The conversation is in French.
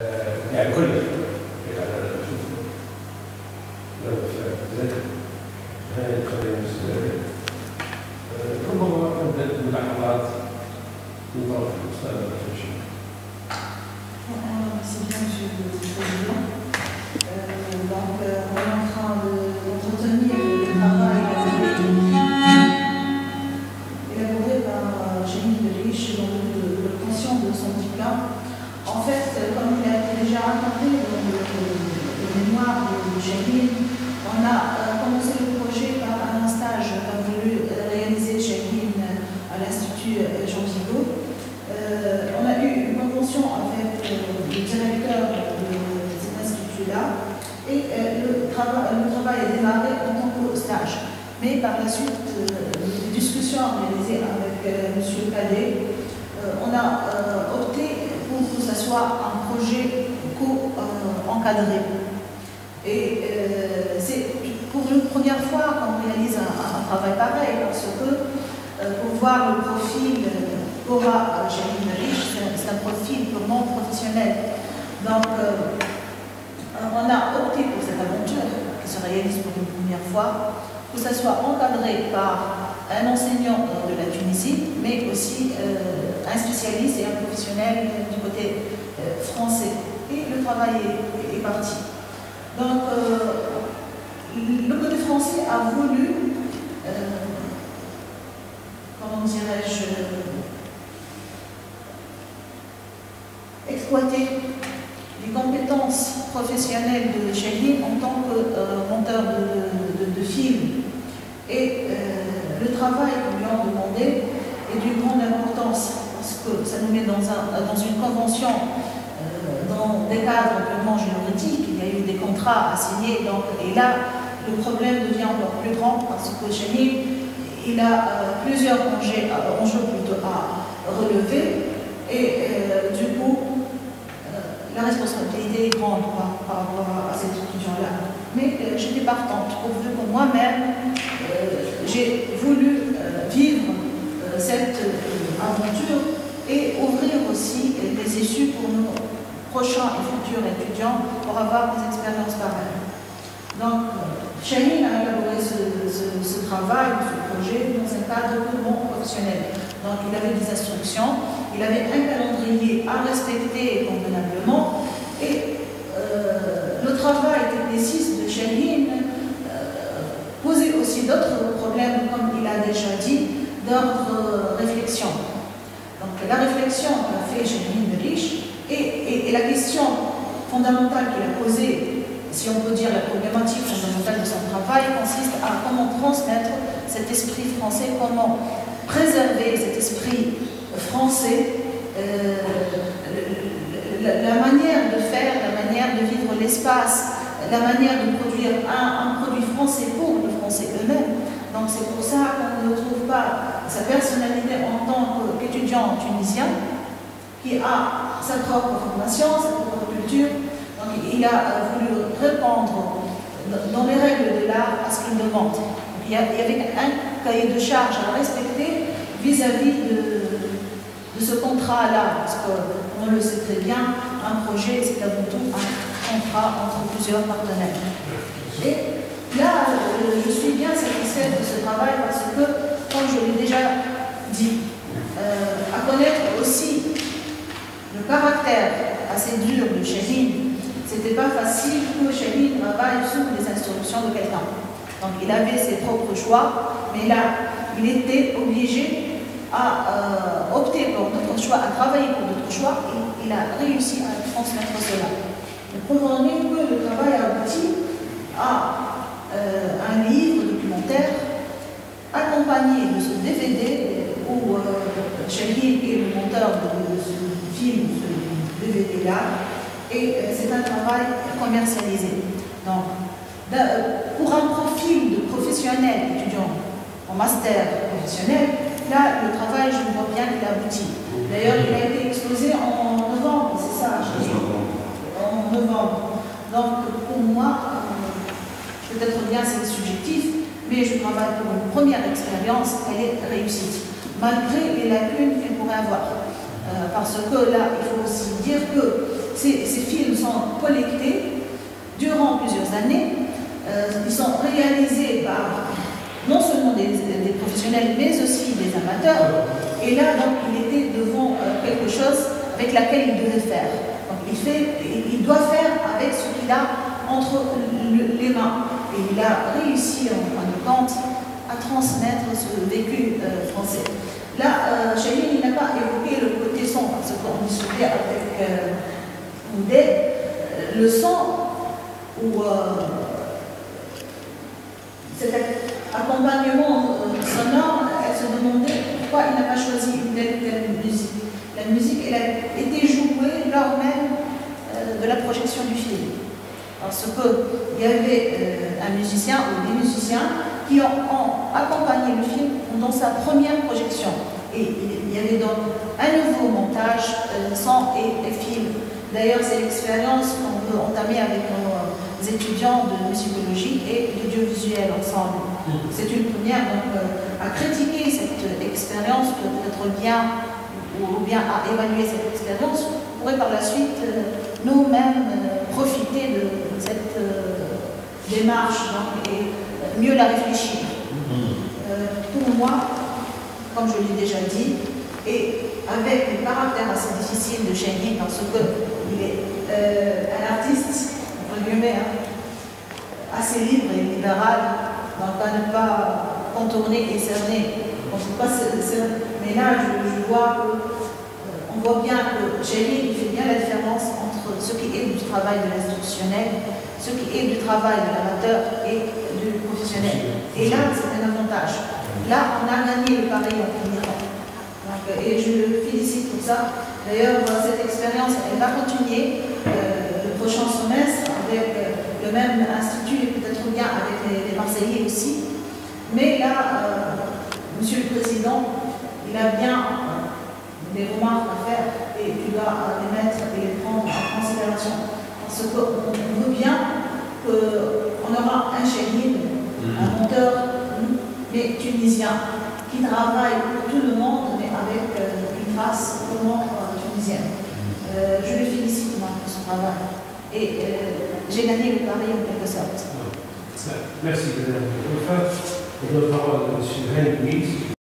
يعني كل ربما تبدأ ملاحظات من طرف الأستاذ الشيخ. C'est bien, Monsieur le Président. Donc, on est en train d'entretenir le travail élaboré par Jérémy Riche dans l'obtention de son diplôme. En fait, comme il a déjà raconté dans le mémoire de Jérémy, on a commencé le projet par un stage qu'a voulu réaliser Jérémy à l'Institut Jean Vigo. On a eu une convention avec le directeur de cet institut-là et le travail a démarré en tant que stage. Mais par la suite, des discussions réalisées avec M. Cadet, on a opté pour que ce soit un projet co-encadré. Et c'est pour une première fois qu'on réalise un travail pareil, parce que pour voir le profil qu'aura Jérémy Riche, c'est un profil purement professionnel. Donc, on a opté pour cette aventure qui se réalise pour une première fois, que ce soit encadré par un enseignant de la Tunisie, mais aussi un spécialiste et un professionnel du côté français. Et le travail est parti. Donc, le côté français a voulu, comment dirais-je, exploiter les compétences professionnelles de Jérémy en tant que monteur de films. Et le travail qu'on lui a demandé est d'une grande importance parce que ça nous met dans une convention, dans des cadres purement juridiques. Il y a eu des contrats à signer, donc, et là, le problème devient encore plus grand parce que Jérémy, il a plusieurs enjeux plutôt à relever et du coup, la responsabilité est grande par rapport à cet étudiant-là. Mais j'étais partante, pourvu que moi-même, j'ai voulu vivre cette aventure et ouvrir aussi des issues pour nos prochains et futurs étudiants pour avoir des expériences pareilles. Donc, Jérémy a élaboré ce travail, ce projet, dans un cadre purement professionnel. Donc, il avait des instructions, il avait un calendrier à respecter convenablement et le travail techniciste de Jérémy posait aussi d'autres problèmes, comme il a déjà dit, d'ordre réflexion. Donc, la réflexion qu'a fait Jérémy Riche et la question fondamentale qu'il a posée, si on peut dire la problématique fondamentale de son travail, consiste à comment transmettre cet esprit français, comment préserver cet esprit français, la manière de faire, la manière de vivre l'espace, la manière de produire un produit français pour les Français eux-mêmes. Donc c'est pour ça qu'on ne trouve pas sa personnalité en tant qu'étudiant tunisien qui a sa propre formation, sa propre culture. Donc il a voulu répondre dans les règles de l'art à ce qu'il demande. Donc, il y avait un cahier de charge à respecter vis-à-vis de ce contrat-là, parce qu'on le sait très bien, un projet, c'est avant tout un contrat entre plusieurs partenaires. Et là, je suis bien satisfaite de ce travail parce que, comme je l'ai déjà dit, à connaître aussi le caractère assez dur de Jérémy, c'était pas facile que Jérémy travaille sous les instructions de quelqu'un. Donc il avait ses propres choix, mais là, il était obligé à opter pour d'autres choix, à travailler pour d'autres choix, et il a réussi à transmettre cela. Le problème est que le travail aboutit à un livre documentaire accompagné de ce DVD où Jérémy est le monteur de ce film, ce DVD-là, et c'est un travail commercialisé. Donc, pour un profil de professionnel étudiant en master professionnel, là, le travail, je vois bien qu'il aboutit. D'ailleurs, il a été exposé en novembre, c'est ça? En novembre. Donc, pour moi, peut-être bien c'est subjectif, mais je travaille pour une première expérience, elle est réussie, malgré les lacunes qu'elle pourrait avoir. Parce que là, il faut aussi dire que ces films sont collectés durant plusieurs années. Ils sont réalisés par non seulement des professionnels, mais aussi des amateurs. Et là, donc, il était devant quelque chose avec laquelle il devait faire. Donc, il doit faire avec ce qu'il a entre les mains. Et il a réussi, en fin de compte, à transmettre ce vécu français. Là, Chahine, il n'a pas évoqué le côté son, parce qu'on discutait avec Oudé, le son ou cet accompagnement sonore, elle se demandait pourquoi il n'a pas choisi une telle musique. La musique, elle a été jouée lors même de la projection du film. Parce qu'il y avait un musicien ou des musiciens qui ont accompagné le film dans sa première projection. Et il y avait donc un nouveau montage, son et film. D'ailleurs, c'est l'expérience qu'on veut entamer avec nos étudiants de musicologie et d'audiovisuel ensemble. C'est une première, donc à critiquer cette expérience, peut-être bien, ou bien à évaluer cette expérience, on pourrait par la suite nous-mêmes profiter de cette démarche donc, et mieux la réfléchir. Pour moi, comme je l'ai déjà dit, et avec le caractère assez difficile de Chahine, parce qu'il est un artiste, entre guillemets, assez libre et libéral, donc à ne pas contourner et cerner. Mais là, je vois on voit bien que Chahine fait bien la différence entre ce qui est du travail de l'institutionnel, ce qui est du travail de l'amateur et du professionnel. Et là, c'est un avantage. Là, on a gagné le pari en premier temps. Et je le félicite pour ça. D'ailleurs, cette expérience, elle va continuer le prochain semestre avec le même institut et peut-être bien avec les Marseillais aussi. Mais là, Monsieur le Président, il a bien des remarques à faire et tu dois les mettre et les prendre en considération. Parce qu'on veut bien qu'on aura un Chahine, un monteur, mais tunisien, qui travaille pour tout le monde, mais avec une trace purement tunisienne. Je le félicite moi, pour son travail. Et j'ai gagné le pari en quelque sorte. Merci, Madame. On donne la parole à M. Henry.